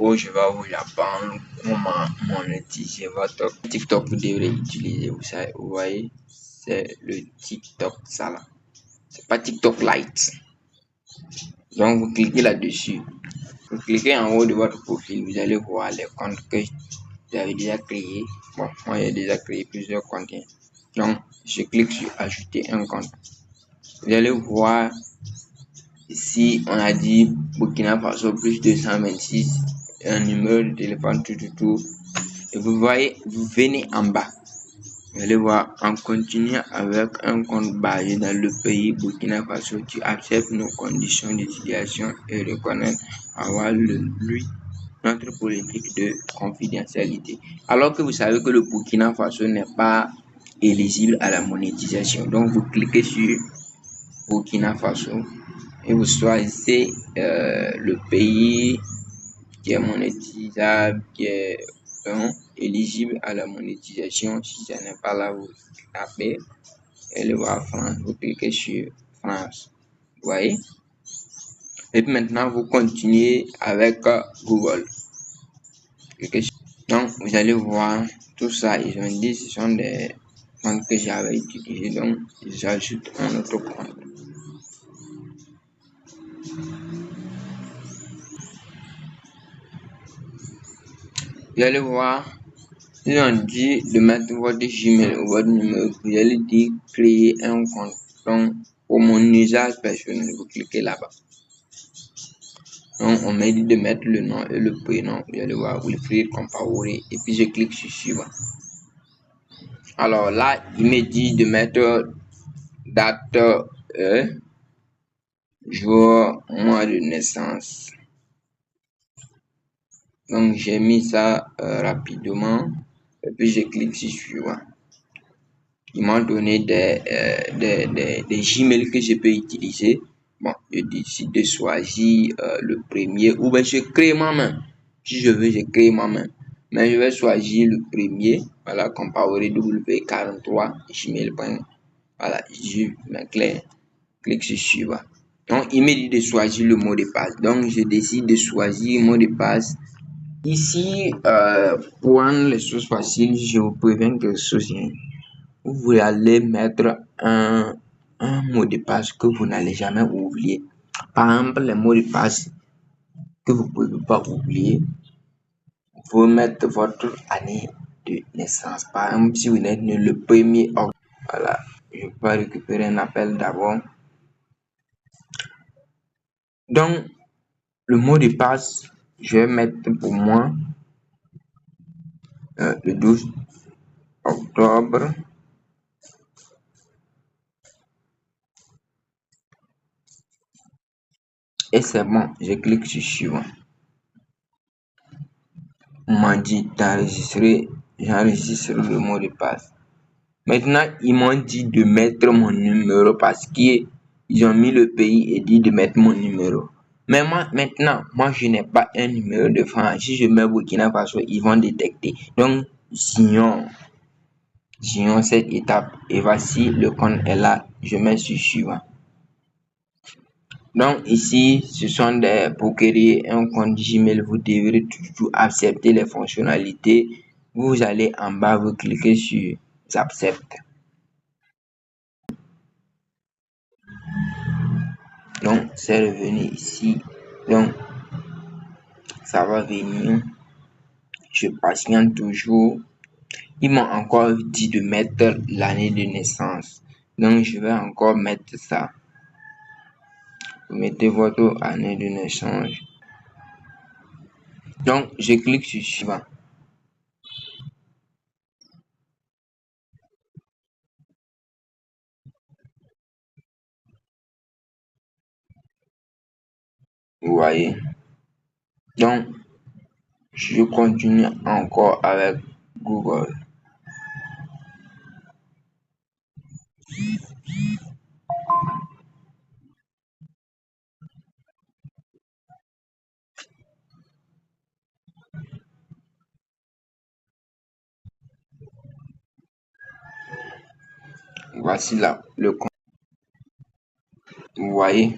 où je vais vous apprendre comment monétiser votre TikTok. Vous devrez utiliser, vous voyez, c'est le TikTok ça là. C'est pas TikTok Lite. Donc vous cliquez là-dessus. Vous cliquez en haut de votre profil, vous allez voir les comptes que vous avez déjà créés. Bon, moi j'ai déjà créé plusieurs comptes. Donc je clique sur ajouter un compte. Vous allez voir ici, on a dit Burkina Faso plus 226, un numéro de téléphone, tout. Et vous voyez, vous venez en bas. Vous allez voir, en continuant avec un compte basé dans le pays Burkina Faso, tu acceptes nos conditions d'utilisation et reconnais avoir notre politique de confidentialité. Alors que vous savez que le Burkina Faso n'est pas éligible à la monétisation. Donc, vous cliquez sur Burkina Faso et vous choisissez le pays qui est monétisable, qui est éligible à la monétisation. Si ça n'est pas là, vous tapez et le voir France. Vous cliquez sur France. Vous voyez? Et puis maintenant, vous continuez avec Google. Donc, vous allez voir tout ça. Ils ont dit ce sont des comptes que j'avais utilisés. Donc, j'ajoute un autre compte. Vous allez voir, ils ont dit de mettre votre Gmail ou votre numéro. Vous allez dire créer un compte. Donc, pour mon usage personnel, vous cliquez là-bas. Donc, on m'a dit de mettre le nom et le prénom. Vous allez voir Wilfried Compaoré. Et puis, je clique sur suivant. Alors là, il me dit de mettre date, jour, mois de naissance. Donc, j'ai mis ça rapidement. Et puis, je clique sur suivant. Ils m'ont donné des Gmail que je peux utiliser. Bon, je décide de choisir le premier ou bien je crée moi-même. Si je veux, je crée moi-même. Mais je vais choisir le premier. Voilà, Compaoré W43 Gmail. Voilà, je clique sur suivant. Donc, il me dit de choisir le mot de passe. Donc, je décide de choisir le mot de passe. Ici, pour rendre les choses faciles, je vous préviens quelque chose. Vous allez mettre un mot de passe que vous n'allez jamais oublier. Par exemple, les mots de passe que vous ne pouvez pas oublier, vous mettez votre année de naissance. Par exemple, si vous êtes né le 1er octobre, voilà, je peux récupérer un appel d'abord. Donc, le mot de passe, je vais mettre pour moi le 12 octobre. Et c'est bon, je clique sur suivant. On m'a dit d'enregistrer, j'enregistre le mot de passe. Maintenant, ils m'ont dit de mettre mon numéro parce qu'ils ont mis le pays et dit de mettre mon numéro. Mais moi, maintenant, je n'ai pas un numéro de France. Si je mets Burkina Faso, ils vont détecter. Donc, signons cette étape. Et voici, le compte est là. Je mets sur suivant. Donc, ici, ce sont pour créer un compte Gmail, vous devrez toujours accepter les fonctionnalités. Vous allez en bas, vous cliquez sur J'accepte. Donc, c'est revenu ici. Donc, ça va venir. Je patiente toujours. Ils m'ont encore dit de mettre l'année de naissance. Donc, je vais encore mettre ça. Vous mettez votre année de naissance. Donc, je clique sur suivant. Vous voyez. Donc, je continue encore avec Google. Voici là le compte. Vous voyez.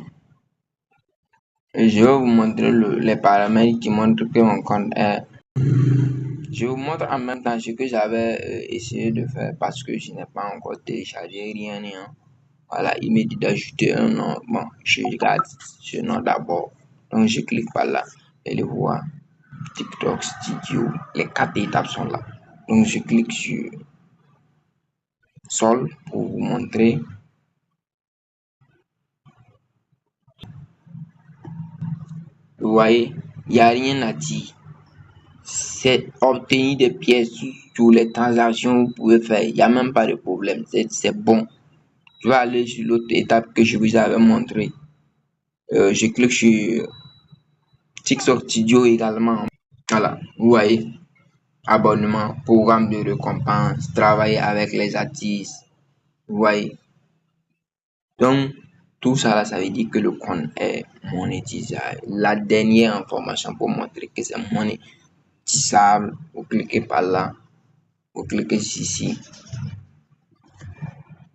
Je vais vous montrer les paramètres qui montrent que mon compte est. Je vous montre en même temps ce que j'avais essayé de faire parce que je n'ai pas encore téléchargé rien. Voilà, il me dit d'ajouter un nom. Bon, je regarde ce nom d'abord. Donc, je clique par là et le vois. TikTok Studio. Les 4 étapes sont là. Donc, je clique sur Sol pour vous montrer. Vous voyez, il n'y a rien à dire. C'est obtenir des pièces sur les transactions que vous pouvez faire. Il n'y a même pas de problème. C'est bon. Je vais aller sur l'autre étape que je vous avais montré. Je clique sur TikTok Studio également. Voilà, vous voyez, abonnement, programme de récompense, travailler avec les artistes. Vous voyez. Donc, tout ça là, ça veut dire que le compte est monétisé. La dernière information pour montrer que c'est monétisable, vous cliquez par là, vous cliquez ici.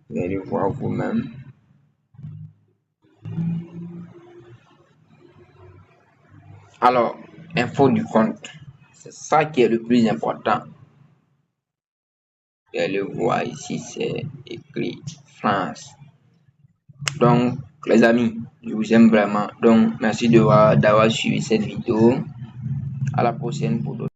Vous allez voir vous-même. Alors, info du compte, c'est ça qui est le plus important. Vous allez voir ici, c'est écrit France. Donc, les amis, je vous aime vraiment. Donc, merci d'avoir suivi cette vidéo. À la prochaine pour d'autres.